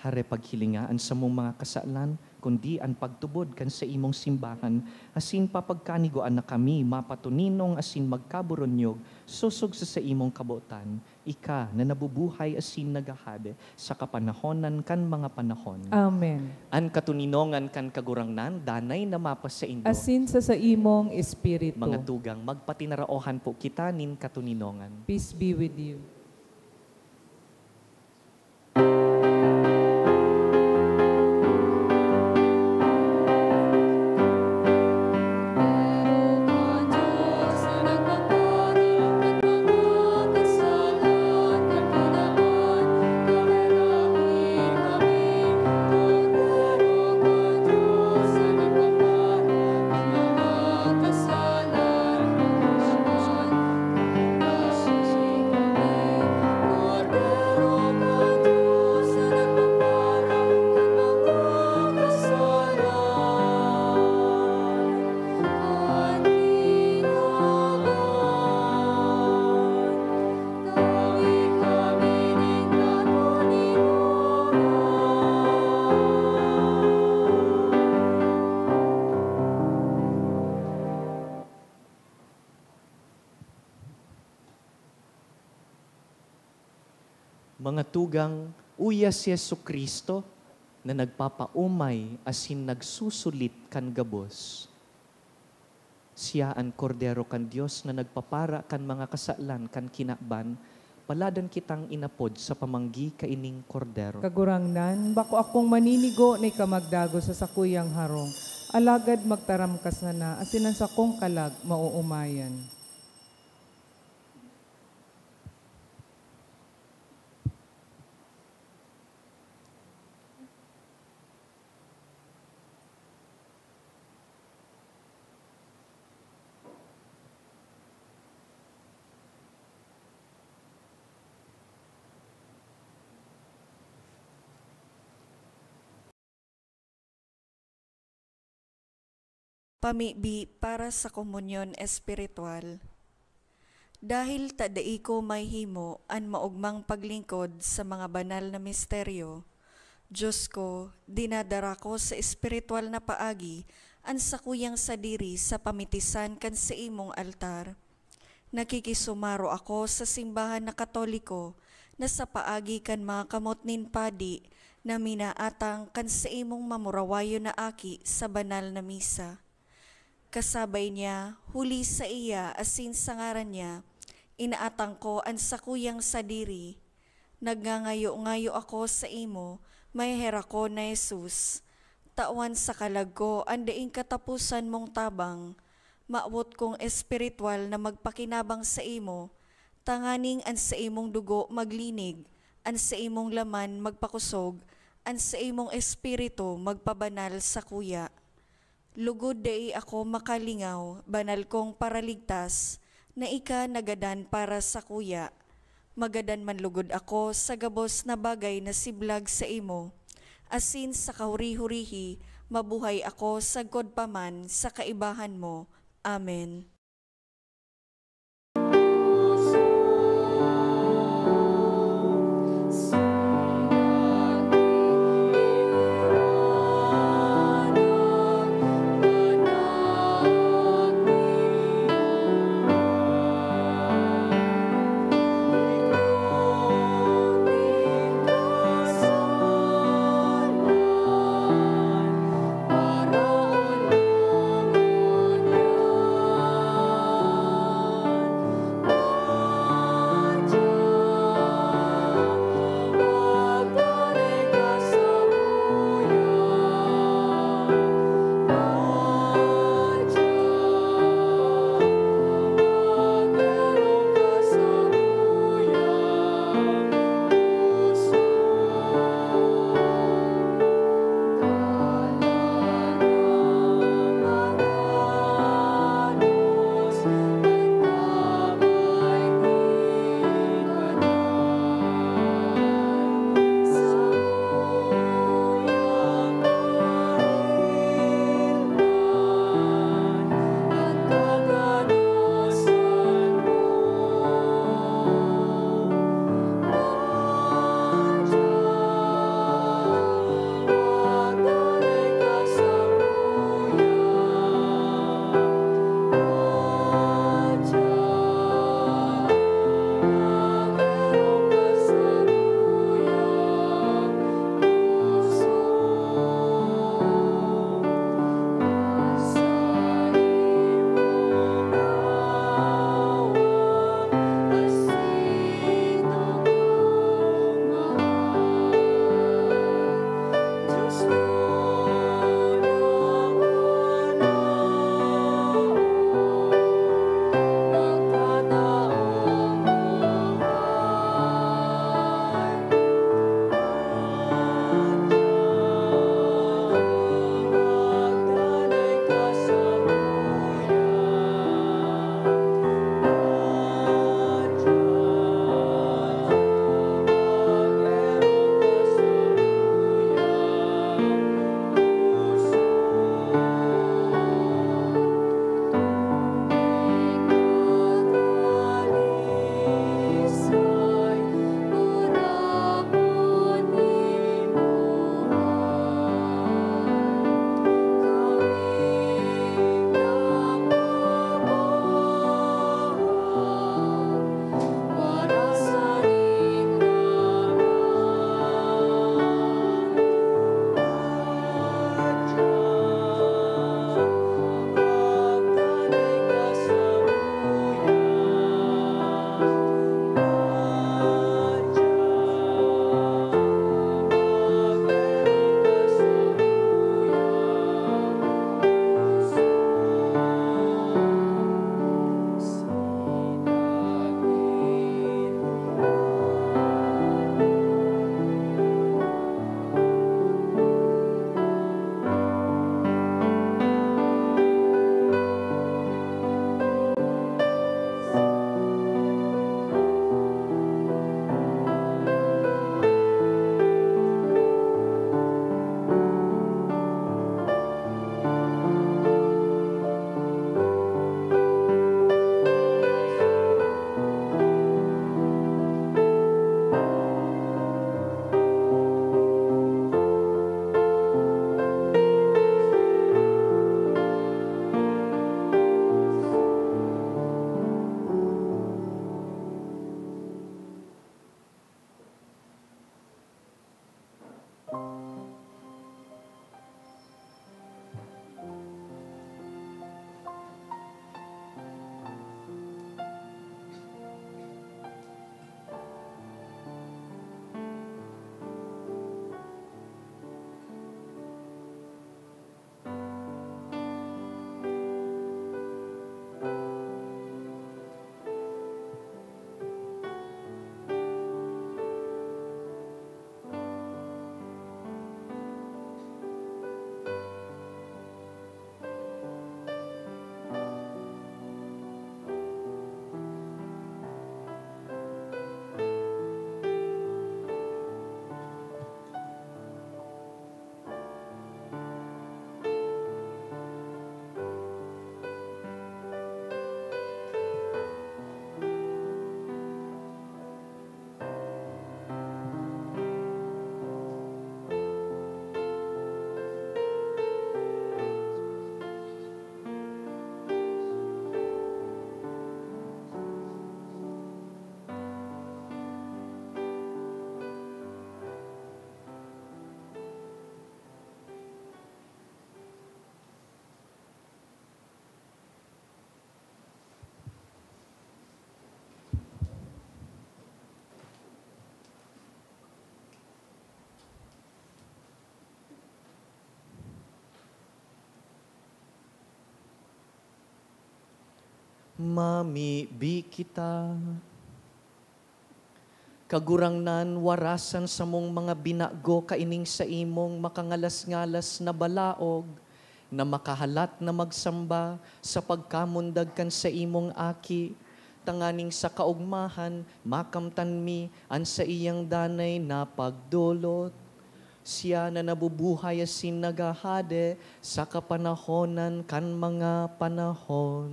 Hare paghilingaan sa mong mga kasalan, kundi ang pagtubod kan sa imong simbahan, asin papagkaniguan na kami mapatuninong asin magkaburonyog, susog sa imong kabotan, ika na nabubuhay asin nagahade sa kapanahonan kan mga panahon. Amen. An katuninongan kan kagurangnan, danay na mapas sa indo. Asin sa imong espiritu. Mga tugang, magpatinaraohan po kita nin katuninongan. Peace be with you. Mga tugang, uya si Jesucristo na nagpapaumay asin nagsusulit kan gabos. Siya ang kordero kan Dios na nagpapara kan mga kasalan kan kinakban, paladan kitang inapod sa pamanggi kaining kordero. Kagurangnan, bako akong maninigo ni kamagdago sa sakuyang harong. Alagad magtaram ka sana, asinan sa kong kalag mauumayan. Pamibi para sa komunyon espiritual. Dahil tadai ko may himo an maugmang paglingkod sa mga banal na misteryo, Diyos ko, dinadara ko sa espiritual na paagi an sakuyang sadiri sa pamitisan kan sa imong altar. Nakikisumaro ako sa simbahan na Katoliko na sa paagi kan mga kamotnin padi na minaatang kan sa imong mamurawayo na aki sa banal na misa. Kasabay niya, huli sa iya asin sa ngaran niya, inaatang ko ang sakuyang sadiri. Nagngangayo-ngayo ako sa imo, may hera ko na Jesus. Tawan sa kalag ko, andaing katapusan mong tabang. Maawot kong espiritual na magpakinabang sa imo, tanganing an sa imong dugo maglinig, an sa imong laman magpakusog, an sa imong espiritu magpabanal sa kuya. Lugod dai ako makalingaw, banal kong paraligtas, na ika nagadan para sa kuya. Magadan man lugod ako sa gabos na bagay na siblag sa imo. Asin sa kahuri-hurihi, mabuhay ako sa godpaman sa kaibahan mo. Amen. mamibi kita. Kagurangnan warasan sa mong mga binago kaining sa imong makangalas-ngalas na balaog, na makahalat na magsamba sa pagkamundag kan sa imong aki, tanganing sa kaugmahan, makamtan mi an sa iyang danay na pagdulot. Siya na nabubuhay asin nagahade sa kapanahonan kan mga panahon.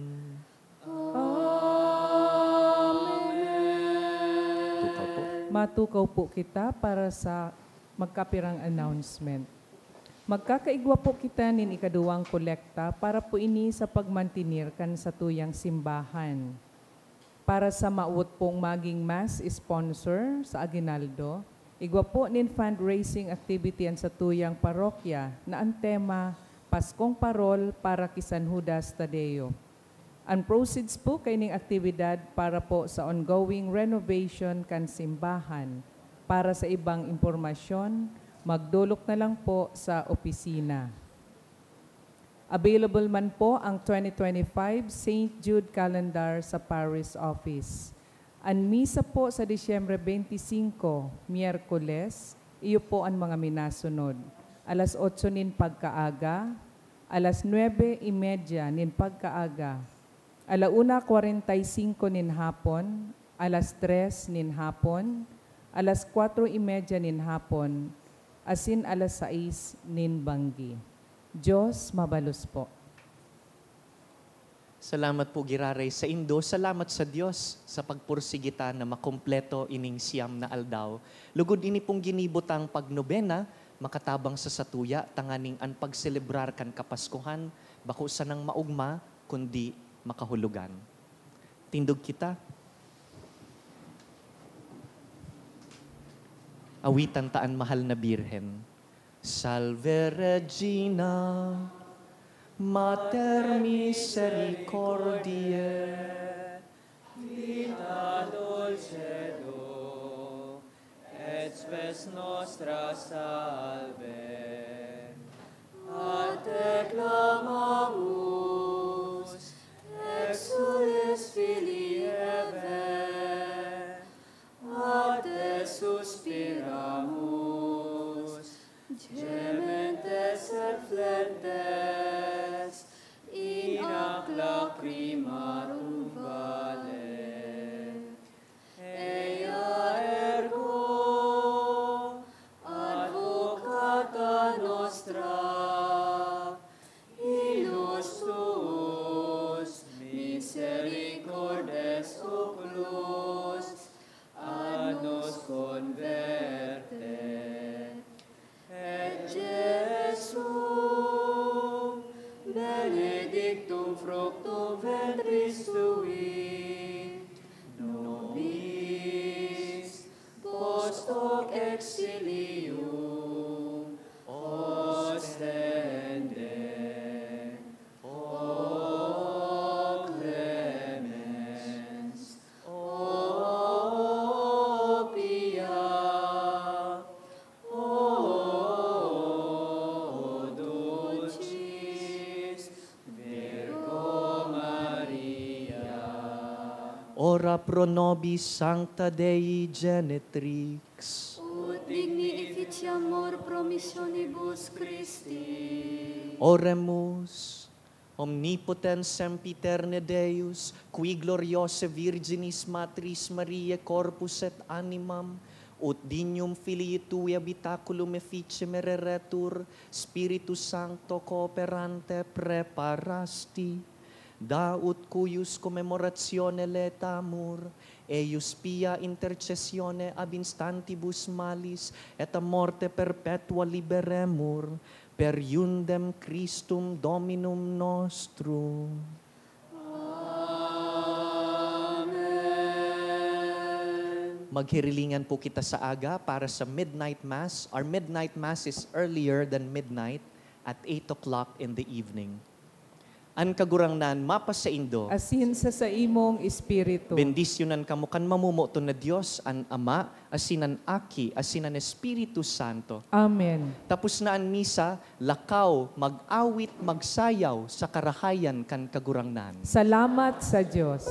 Tukaw po. Matukaw po kita para sa magkapirang announcement. Magkakaigwa po kita nin ikaduwang kolekta para po ini sa pagmantinir kan sa tuyang simbahan. Para sa maut pong maging mass sponsor sa Aguinaldo, igwa po nin fundraising activity sa tuyang parokya na ang tema Paskong Parol para kay San Judas Tadeo. Ang proceeds po kay ning aktibidad para po sa ongoing renovation kan simbahan. Para sa ibang impormasyon, magdulok na lang po sa opisina. Available man po ang 2025 St. Jude Calendar sa Paris Office. Ang misa po sa Disyembre 25, Miyerkules, iyo po ang mga minasunod. Alas 8 nin pagkaaga, alas 9:30 nin pagkaaga, alauna 45 nin hapon, alas 3 nin hapon, alas 4:30 nin hapon, asin alas 6 nin banggi. Diyos mabalos po. Salamat po giraray sa Indo. Salamat sa Diyos sa pagpursigita na makompleto ining siyam na aldaw. Lugod ini pong ginibutang pagnobena, makatabang sa satuya, tanganing an pagselebrar kan kapaskuhan, bako sa nang maugma, kundi makahulugan. Tindog kita. Awitan taan mahal na Birhen. Salve Regina, Mater Misericordiae, Vita dulcedo, et spes nostra salve. A te clamamus, exules Filii Eve, a te suspiramus, gementes et flentes, in ac lacrimarum vale. Ea ergo, advocata nostra, ilus tuus, misericordes oculus, ad nos converte. Et Jesum, benedictum fructum ventris tui, nobis post hoc exilium ostende. O clemens, o pia, o dulcis Virgo Maria. Ora pro nobis Sancta Dei Genetrix. Ut digni efficiamur promissionibus Christi. Oremus, omnipotens sempiterne Deus, qui gloriose Virginis Matris Mariae corpus et animam, ut dignum Filii Tui habitaculum efficie mereretur, Spiritus Sancto cooperante preparasti, da ut cuius commemoratione letamur, eius pia intercessione ab instantibus malis, et a morte perpetua liberemur, per iundem Christum Dominum nostrum. Maghirilingan po kita sa aga para sa Midnight Mass. Our Midnight Mass is earlier than midnight at 8 o'clock in the evening. An kagurangnan mapas sa indo. asin sa imong espiritu. Bendisyonan kamo kan mamumuto na Dios an Ama, asinan Aki, asinan Espiritu Santo. Amen. Tapos na an misa, lakaw, mag-awit, magsayaw sa karahayan kan kagurangnan. Salamat sa Diyos.